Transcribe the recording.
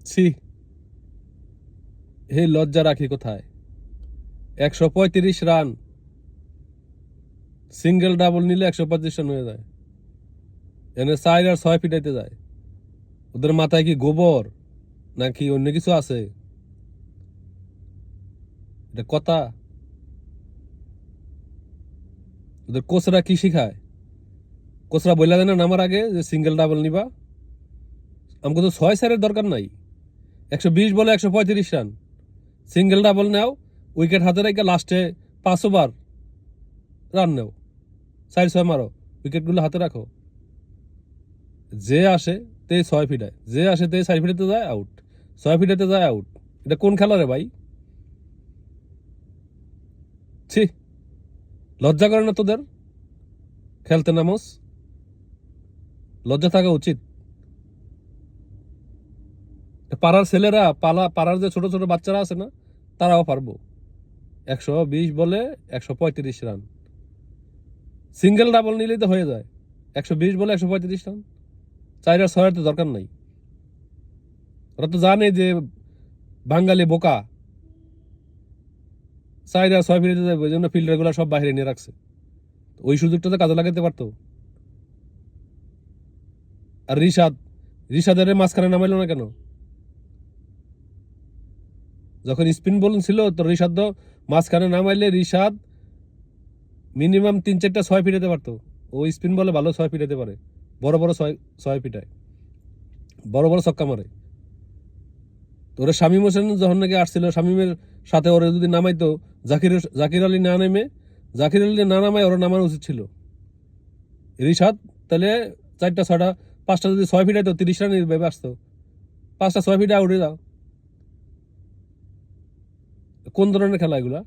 ছি, হে লজ্জা রাখি কোথায়? 135 রান, সিঙ্গেল ডাবল নিলে 135 রান হয়ে যায়। এনে 4 আর 6 ফিটাইতে যায়। ওদের মাথায় কি গোবর নাকি অন্য কিছু আছে? এটা কথা? ওদের কোচরা কি শিখায়? কোচরা বললা দেয় না নামার আগে যে সিঙ্গেল ডাবল নিবা? আমাকে তো 6 4-এর দরকার নাই। 120 বলে 135 রান, সিঙ্গেল ডাবল নাও, উইকেট হাতে রেখে লাস্টে 5 ওভার রান নাও, 4-6 মারো, উইকেটগুলো হাতে রাখো। যে আসে তে 6 ফিটায়, যে আসে তে 4 ফিটাতে যায় আউট, 6 ফিটাতে যায় আউট। এটা কোন খেলা রে ভাই? ছি, লজ্জা করে না তোদের? খেলতে নামোস, লজ্জা থাকা উচিত। পাড়ার ছেলেরা, পাড়ার যে ছোট ছোট বাচ্চারা আছে না, তারাও পারবো। 120 বলে 135 রান, সিঙ্গেল ডাবল নিলেই তো হয়ে যায়। 120 বলে 135 রান, 4 আর 6 তো দরকার নাই। ওরা তো জানে যে বাঙালি বোকা, 4 আর 6 ফিরে যাবে, ওই জন্য ফিল্ডার গুলা সব বাইরে নিয়ে রাখছে। ওই সুযোগটা তো কাজে লাগাতে পারতো। আর রিশাদের মাঝখানে নামাইলো না কেন? যখন স্পিন বোলিং ছিল তো রিশাদ মাঝখানে নামাইলে রিশাদ মিনিমাম 3-4টা 6 ফিটাতে পারতো। ও স্পিন বলে ভালো 6 ফিটাতে পারে, বড় বড় 6 ফিটায়, বড় বড় ছক্কা মারে। তো ওরা শামীম হোসেন যখন নাকি আসছিল, শামীমের সাথে ওরা যদি নামাইতো, জাকির আলী না নেমে, জাকির আলী না নামায় ওরা নামানো উচিত ছিল। রিশাদ তাহলে 4টা 6টা 5টা যদি 6 ফিটাইতো 30 রানের ভেবে আসতো। 5টা 6 ফিটে আউটে যাও। কোন ধরনের খেলা এগুলা?